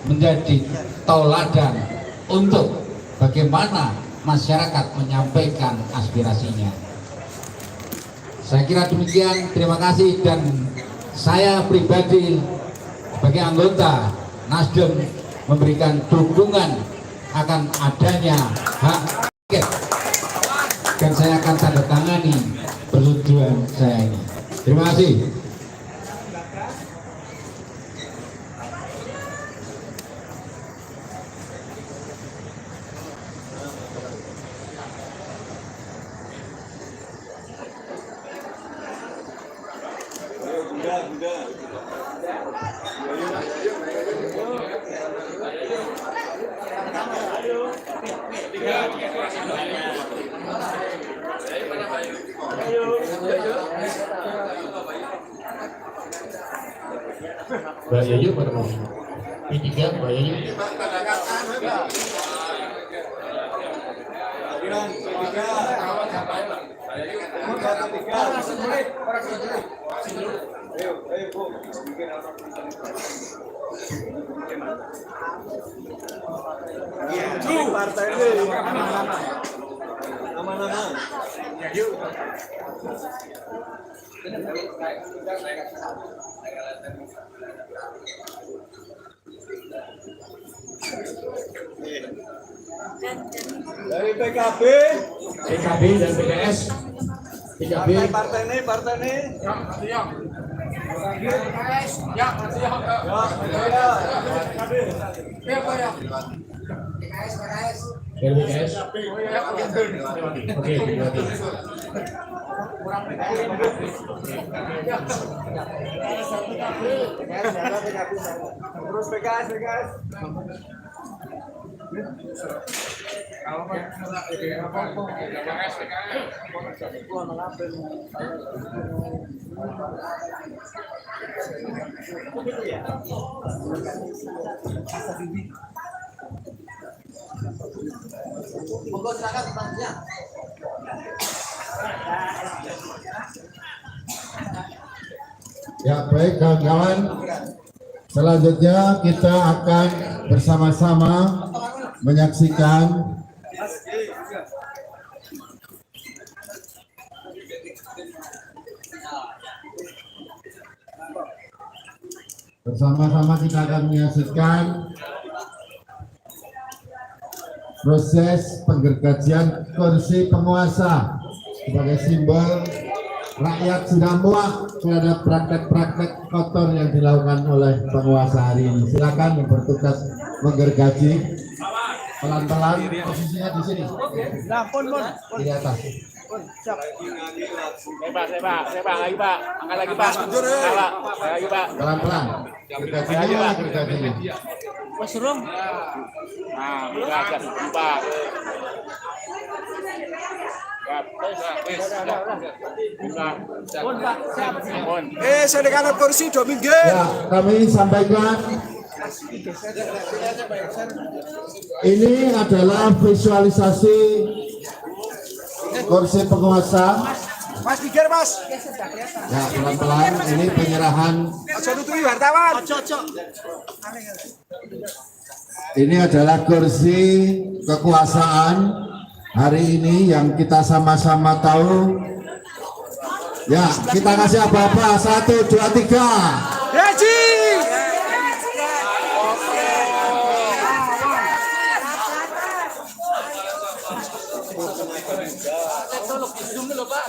menjadi tauladan untuk bagaimana masyarakat menyampaikan aspirasinya. Saya kira demikian, terima kasih, dan saya pribadi sebagai anggota Nasdem memberikan dukungan akan adanya hak angket, dan saya akan tanda tangani persetujuan saya ini. Terima kasih. Mbak Yayu pada mau P3 Mbak Yayu. Dari PKB dan PKS. PKB. partai ini Dari PKS. Oke, berarti. terus PKS monggo silakan Pak. Ya, baik kawan-kawan, selanjutnya kita akan bersama-sama menyaksikan proses penggergajian kursi penguasa sebagai simbol rakyat sudah muak terhadap praktek-praktek kotor yang dilakukan oleh penguasa hari ini. Silakan yang bertugas menggergaji pelan-pelan, posisinya di sini. Nah, pun Di atas. siap. Saya Pak, lagi Pak, angkat lagi Pak, lagi Pak. Pelan-pelan. Gergajinya, gergajinya. Mas Rum. Nah, agak Pak. Sedekan kursi 2 minggu. Ya, kami sampaikan ini adalah visualisasi kursi penguasa. Mas pikir Mas. Ya, pelan-pelan ini penyerahan. Aja nutui wartawan. Ini adalah kursi kekuasaan hari ini yang kita sama-sama tahu. Ya, kita kasih apa-apa. 1, 2, 3. Haji.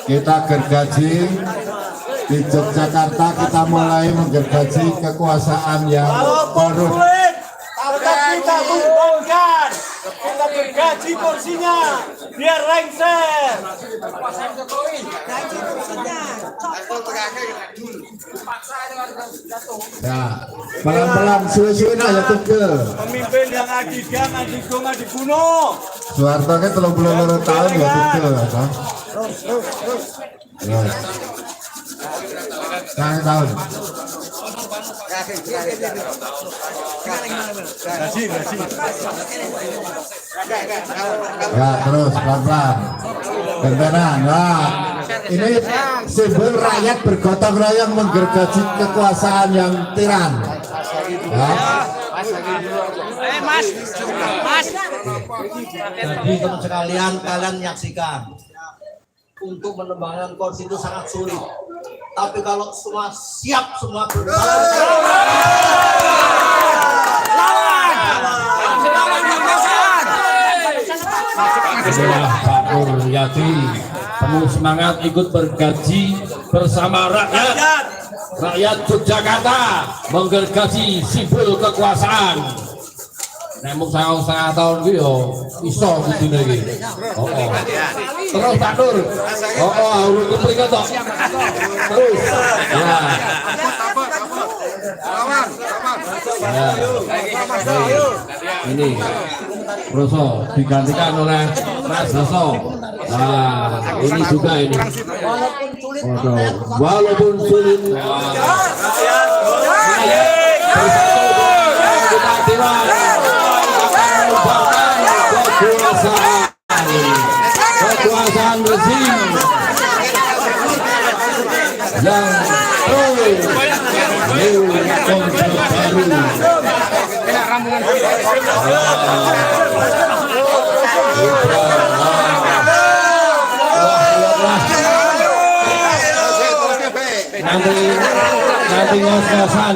Kita gergaji di Yogyakarta, kita mulai menggergaji kekuasaan yang korup. Tetap kita tumbangkan. Kita gergaji kursinya biar lengser. Ya, pelan-pelan, suwe-suwe ya tugel. Pemimpin yang adigang, adigung, adiguno. Soeharto kan 32 tahun ya tugel kan. Ya. Sekarang tahun. Ya, terus pelan-pelan. Benteran. Nah, ini simbol rakyat bergotong royong menggergaji kekuasaan yang tiran. Ya. Jadi teman sekalian, kalian menyaksikan untuk menembangkan kursi itu sangat sulit. Tapi kalau semua siap, semua Inilah Pak Nuryadi, penuh semangat ikut bergaji bersama rakyat Yogyakarta menggergaji simbol kekuasaan. Nemuk setengah tahun itu yo iso gitu lagi. Terus Pak Nur, urut keprikat toh. Terus, ya. Ini Roso digantikan oleh Mas Roso. Nah, ini juga ini. Walaupun sulit. Kekuasaan rezim yang nanti ngos-ngosan.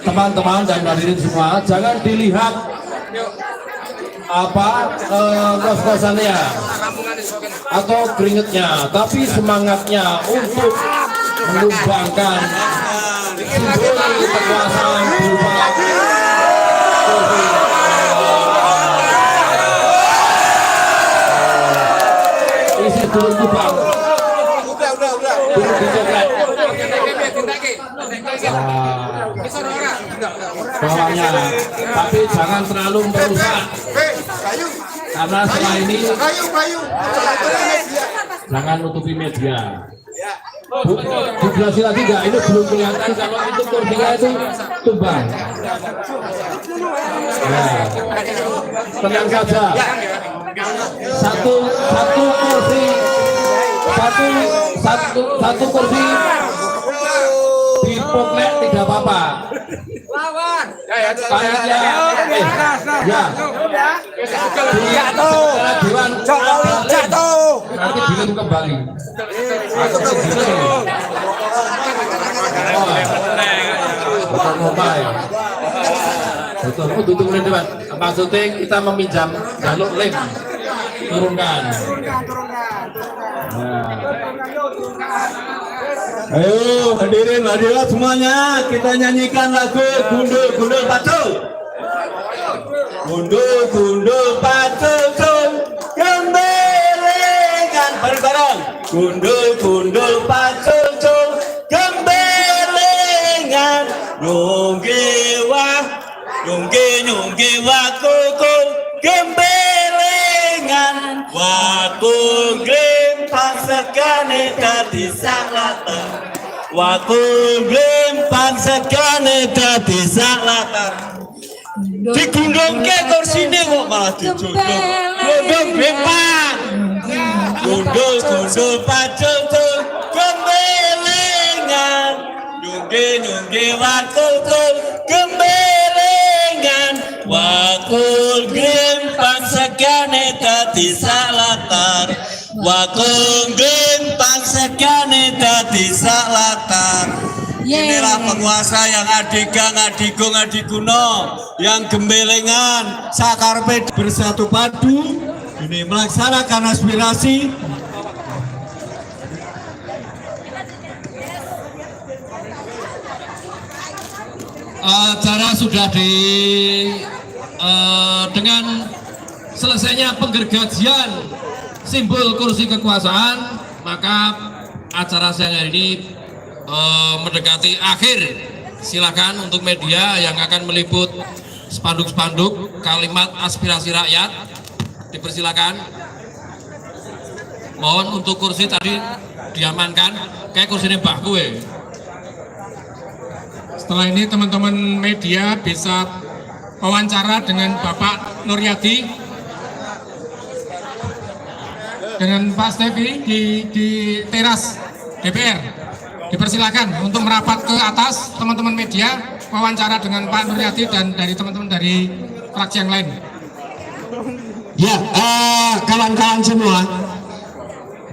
Teman-teman dan hadirin semua, jangan dilihat ngos-ngosannya atau keringetnya, tapi semangatnya untuk menumbangkan simbol kekuasaan berupa isi turun kubang turun dicoklat bawahnya, tapi jangan terlalu merusak karena setelah ini jangan nutupi media. Dijelasin lagi enggak? Ini belum kelihatan kalau itu kursinya itu tumbang. Nah, tenang saja. Satu kursi dipoklek tidak apa-apa. Panitia Dewan nanti bilang kembali. Betul, tutup lem depan. Maksudnya kita meminjam jalur lem, turunkan. Ayo hadirin hadirat semuanya, kita nyanyikan lagu Gundul Gundul Pacul. Gundul Gundul Pacul, gembelengan bareng-bareng. Gundul Gundul Pacul, gembelengan. Nyungge wah kukul, gembelengan. Wakul glem pasakane dadi salatan. Wakul glem pasakane dadi salatan. Digundungke kursine kok malah dijodong. Gundung glepan. Gundul pacul gembelengan. Nyungge wakul gembelengan. Wakul glem pasakane dadi salatan. Wakul glem pasakane dadi salatan. Inilah penguasa yang adikuno, yang gembelengan, sakarpe bersatu padu, ini melaksanakan aspirasi. Acara sudah dengan selesainya penggergajian simbol kursi kekuasaan, maka acara siang hari ini mendekati akhir. Silakan untuk media yang akan meliput spanduk-spanduk kalimat aspirasi rakyat dipersilakan. Mohon untuk kursi tadi diamankan, kayak kursi ini mbah gue. Setelah ini teman-teman media bisa wawancara dengan Bapak Nuryadi, dengan Pak Stevi di teras DPR. Dipersilakan untuk merapat ke atas teman-teman media, wawancara dengan Pak Nuryadi dan dari teman-teman dari fraksi yang lain. Ya, kawan-kawan semua,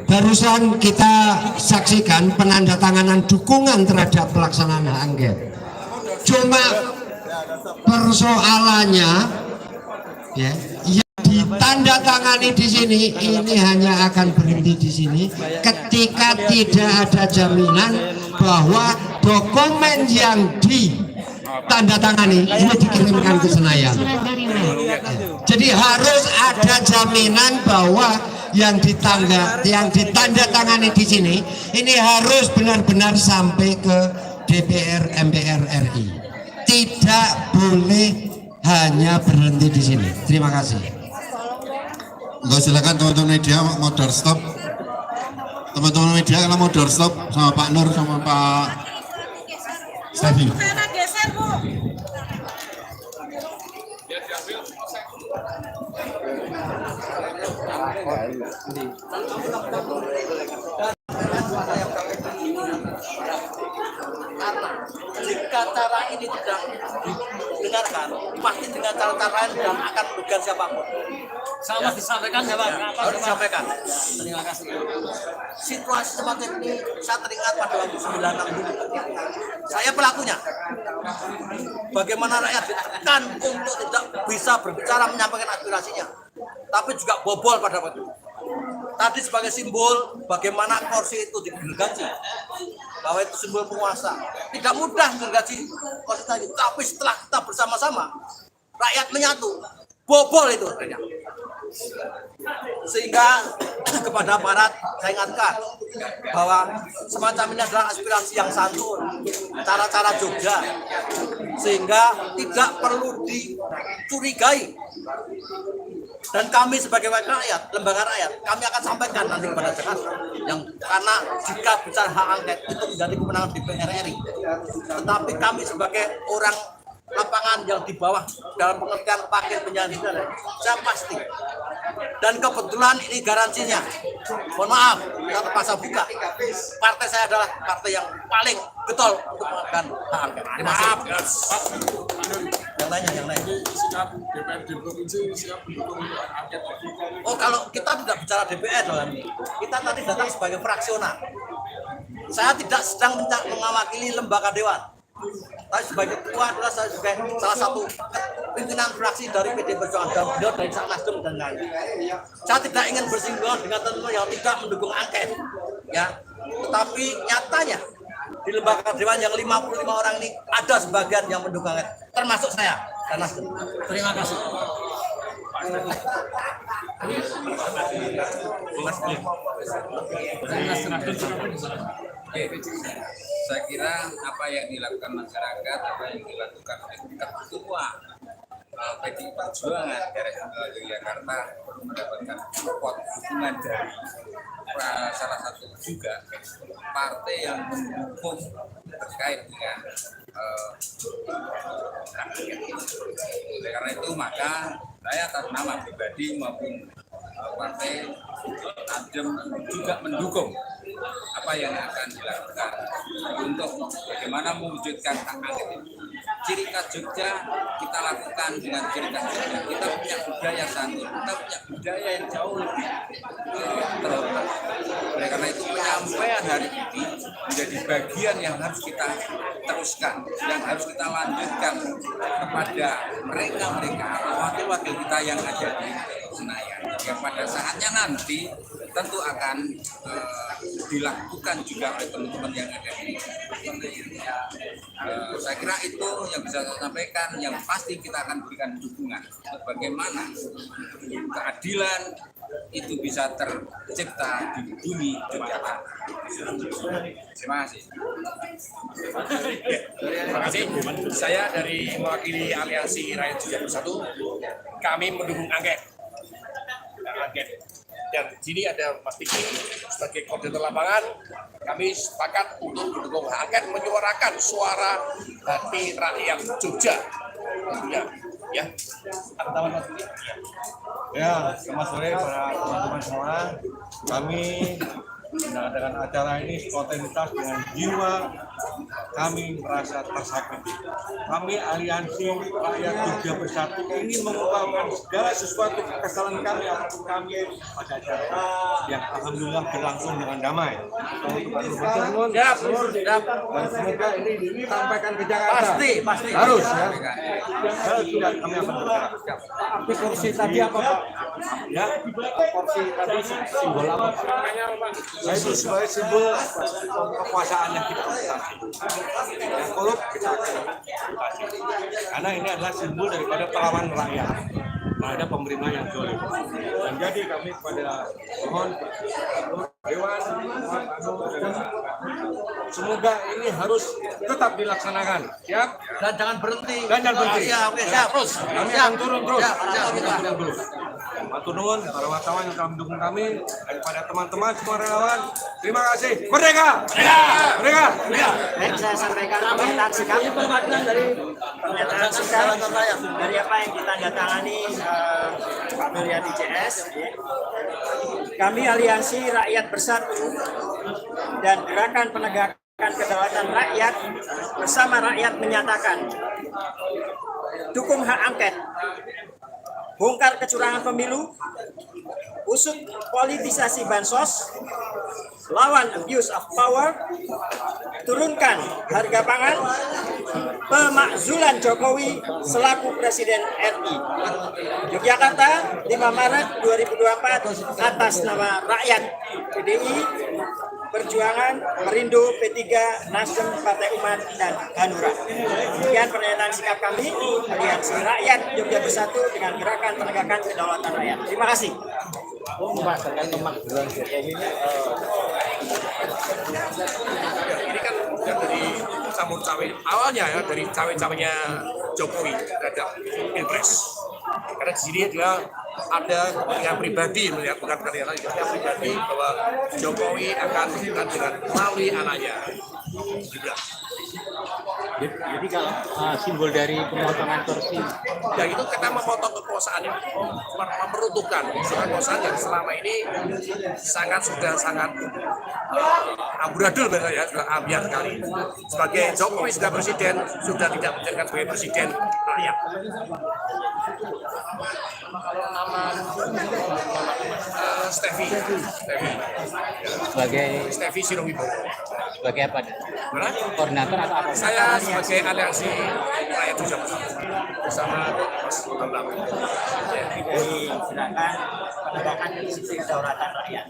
barusan kita saksikan penandatanganan dukungan terhadap pelaksanaan hak angket. Cuma persoalannya, ya, yang ditandatangani di sini ini hanya akan berhenti di sini ketika tidak ada jaminan bahwa dokumen yang ditandatangani ini dikirimkan ke Senayan. Jadi harus ada jaminan bahwa yang ditandatangani di sini ini harus benar-benar sampai ke DPR MPR RI. Tidak boleh hanya berhenti di sini. Terima kasih. Silakan teman-teman media mau doorstop. Teman-teman media kalau mau doorstop sama Pak Nur sama Pak Stevi. Jika cara ini tidak didengarkan, pasti dengan cara-cara lain dan akan merugikan siapapun. Sama disampaikan ya Pak? Harus disampaikan. Terima kasih. Situasi seperti ini saya teringat pada waktu 96 dulu. Saya pelakunya. Bagaimana rakyat ditekan untuk tidak bisa berbicara menyampaikan aspirasinya, tapi juga bobol pada waktu itu. Tadi sebagai simbol bagaimana kursi itu digergaji, bahwa itu simbol penguasa. Tidak mudah gergaji kursi tadi, tapi setelah kita bersama-sama, rakyat menyatu, bobol itu. Sehingga kepada aparat saya ingatkan bahwa semacam ini adalah aspirasi yang santun, cara-cara Jogja, sehingga tidak perlu dicurigai. Dan kami sebagai wakil rakyat, lembaga rakyat, kami akan sampaikan nanti kepada Jakarta karena jika bicara hak angket itu menjadi kewenangan DPR RI. Tetapi kami sebagai orang lapangan yang di bawah dalam pengertian paket penyelidikan, saya pasti. Dan kebetulan ini garansinya. Mohon maaf, kita terpaksa buka. Partai saya adalah partai yang paling betul untuk melakukan hak angket. Terima kasih. Yang lain. Oh, kalau kita tidak bicara DPR dalam ini, kita tadi datang sebagai fraksional. Saya tidak sedang mewakili lembaga dewan. Tapi sebagai ketua adalah saya sebagai salah satu pimpinan fraksi dari PD Perjuangan dan beliau dari Nasdem dan lain. Saya tidak ingin bersinggungan dengan teman-teman yang tidak mendukung angket, ya. Tetapi nyatanya di lembaga dewan yang 55 orang ini ada sebagian yang mendukung angket, termasuk saya dan Nasdem. Terima kasih. Saya kira apa yang dilakukan masyarakat, apa yang dilakukan oleh ketua PDI Perjuangan daerah Yogyakarta perlu mendapatkan support dukungan dari salah satu juga partai yang mendukung terkait dengan oleh karena itu maka saya atas nama pribadi maupun partai Nasdem juga mendukung apa yang akan dilakukan untuk bagaimana mewujudkan hak angket ini. Ciri khas Jogja kita lakukan dengan ciri khas Jogja. Kita punya budaya santun, kita punya budaya yang jauh lebih terhormat. Oleh karena itu penyampaian hari ini menjadi bagian yang harus kita teruskan, yang harus kita lanjutkan kepada mereka atau wakil-wakil kita yang ada di Senayan. Yang pada saatnya nanti tentu akan dilakukan juga oleh teman-teman yang ada di Senayan. Saya kira itu yang bisa saya sampaikan. Yang pasti kita akan berikan dukungan bagaimana keadilan itu bisa tercipta di bumi Yogyakarta. Terima kasih. Terima kasih. Saya dari mewakili Aliansi Rakyat Jogja Bersatu. Kami mendukung angket. Dan di sini ada Mas Tiki sebagai koordinator lapangan. Kami sepakat untuk mendukung hak angket, menyuarakan suara hati rakyat Jogja. Tentunya, ya. Teman-teman Mas Tiki. Ya, selamat sore para teman-teman semua. Kami Nah, dengan acara ini spontanitas dengan jiwa kami merasa tersakiti. Kami Aliansi Rakyat Jogja Bersatu ingin mengungkapkan segala sesuatu kesalahan kami apapun kami pada acara yang alhamdulillah berlangsung dengan damai. Dan semoga ini disampaikan ke Jakarta. Pasti. Harus ya. Kalau tidak kami akan bergerak. Tapi kursi tadi apa Pak? Ya, kursi tadi simbol apa Pak? Saya itu sebagai simbol kekuasaan yang kita atasi. Yang korup kita akan atasi. Karena ini adalah simbol daripada perlawanan rakyat terhadap pemerintah yang zalim. Dan jadi kami pada mohon Dewan, semoga ini harus tetap dilaksanakan. Siap? Dan jangan berhenti. Ya, oke, siap. Terus. Kami akan turun terus. Siap. Matur nuwun para wartawan yang telah mendukung kami dan pada teman-teman semua relawan. Terima kasih. Merdeka! Merdeka! Baik, saya sampaikan pernyataan sikap dari apa yang ditandatangani Pak Nuryadi CS. Kami Aliansi Rakyat Bersatu dan Gerakan Penegakan Kedaulatan Rakyat bersama rakyat menyatakan dukung hak angket, bongkar kecurangan pemilu, usut politisasi bansos, lawan abuse of power, turunkan harga pangan, pemakzulan Jokowi selaku Presiden RI. Yogyakarta, 5 Maret 2024, atas nama rakyat PDI, Perjuangan, Perindo, P3, Nasdem, Partai Umat, dan Hanura. Demikian pernyataan sikap kami, Aliansi Rakyat Jogja Bersatu dengan Gerakan Penegakan Kedaulatan Rakyat. Terima kasih. Ini kan dari campur cawe awalnya ya, dari cawe-cawenya Jokowi terhadap Pilpres. Karena di sini dia ada kepentingan pribadi, melihat bukan kepentingan lain, kepentingan pribadi bahwa Jokowi akan dengan melalui anaknya. Jadi kalau simbol dari pemotongan kursi, ya itu kita memotong kekuasaan, memperuntukkan kekuasaan yang selama ini sudah sangat amburadul ya, sudah ambiar sekali. Sebagai Jokowi sudah presiden, sudah tidak menjadikan sebagai presiden rakyat. Stevi sebagai Stevi Sirowibowo. sebagai apa? Koordinator atau apa? Saya sebagai Aliansi Rakyat Jogja bersama Mas Bambang. Dari Gerakan Penegakan Kedaulatan Rakyat.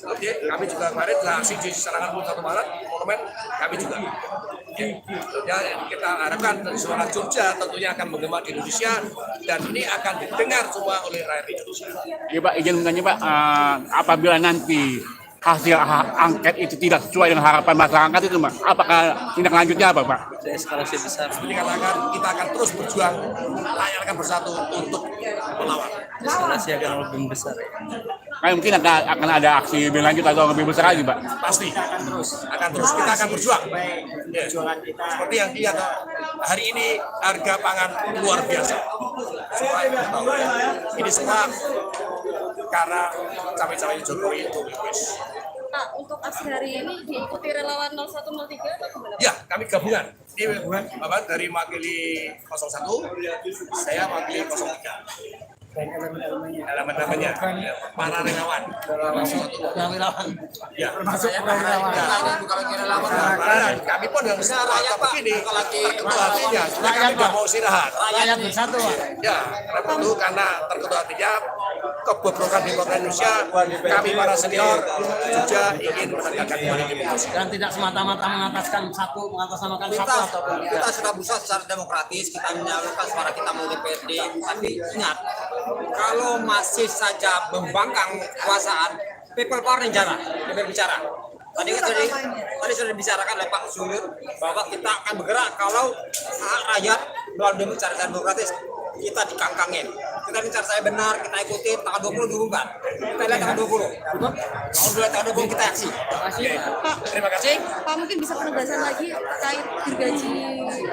Oke, kami juga kemarin telah aksi di serangan 1 Maret, monumen kami juga. Ya, kita harapkan suara Jogja tentunya akan menggema di Indonesia dan ini akan didengar semua oleh rakyat Indonesia. Ya Pak, izin bertanya Pak, apabila nanti hasil angket itu tidak sesuai dengan harapan masyarakat itu Pak, apakah tindak lanjutnya apa Pak? Eskalasi besar. Seperti katakan, kita akan terus berjuang, rakyat akan bersatu untuk melawan. Eskalasi akan lebih besar. Kayak mungkin akan ada aksi lebih lanjut atau lebih besar lagi Pak? Pasti akan terus kita akan berjuang. Ya. Seperti yang dilihat hari ini harga pangan luar biasa. Ini semua karena cawe-cawe Jokowi itu. Pak, untuk aksi hari ini diikuti relawan 0103 atau gimana? Ya, kami gabungan. Ini Bapak dari mewakili 01, saya mewakili 03. Elemen-elemennya, para relawan. Ya, termasuk relawan. Kami pun yang rakyat begini, ketua hatinya, kami tidak mau istirahat. Rakyat bersatu Pak. Ya, karena terketua hatinya kebobrokan demokrasi Indonesia, kami para senior juga ingin menegakkan kembali demokrasi. Dan tidak semata-mata mengatasnamakan satu ataupun Kita sudah berusaha secara demokratis, kita menyalurkan suara kita melalui DPRD, tapi ingat, kalau masih saja membangkang kekuasaan, people power yang berbicara. Tadi sudah dibicarakan oleh Pak Sulir bahwa kita akan bergerak kalau hak rakyat melalui cara demokratis kita dikangkangin. Kita bicara saya benar, kita ikuti tanggal 20 diumumkan. Kita lihat tanggal 20. Kalau tanggal 20 kita aksi. Pak, Terima kasih. Pak mungkin bisa penegasan lagi terkait gergaji.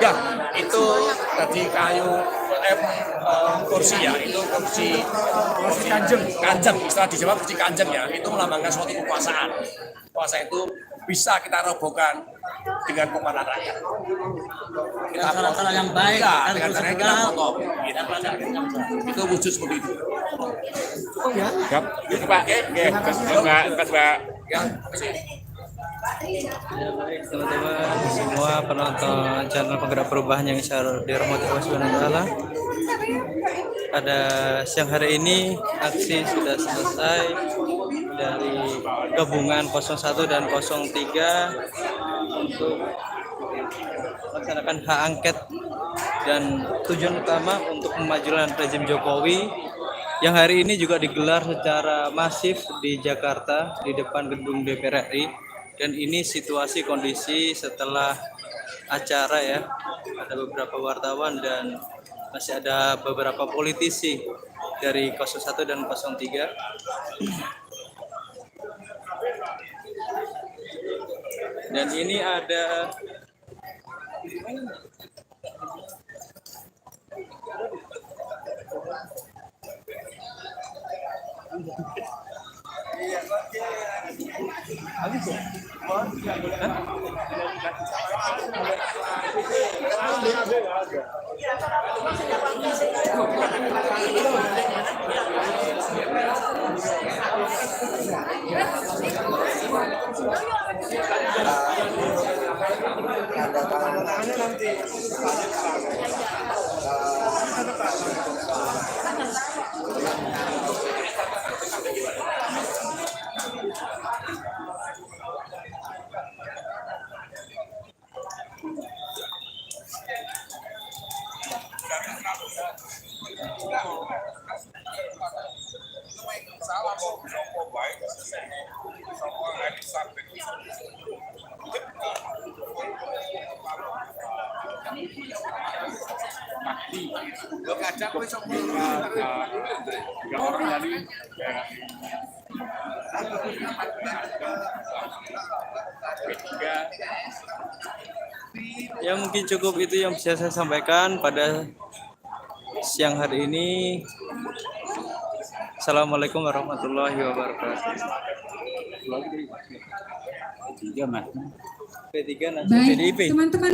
Ya, itu tadi kayu kursi ya, itu kursi kanjeng, istilah di Jawa kursi kanjeng ya, itu melambangkan suatu kekuasaan. Kuasa itu bisa kita robohkan dengan kekuatan rakyat. Kita cara yang baik, ya, dengan cara kita potong. Gitu. Itu wujud seperti itu. Cukup ya? Itu Pak. Terima kasih Pak. Ya, Ya baik teman-teman semua penonton channel Penggerak Perubahan yang saya dirahmati Allah Subhanahu wa taala. Pada siang hari ini aksi sudah selesai dari gabungan 01 dan 03 untuk melaksanakan hak angket dan tujuan utama untuk pemajuan rezim Jokowi yang hari ini juga digelar secara masif di Jakarta di depan gedung DPR RI. Dan ini situasi kondisi setelah acara ya, ada beberapa wartawan dan masih ada beberapa politisi dari 01 dan 03. Dan ini ada ya mungkin cukup itu yang bisa saya sampaikan pada siang hari ini. Assalamualaikum warahmatullahi wabarakatuh. P3 nanti PDIP. Baik, teman-teman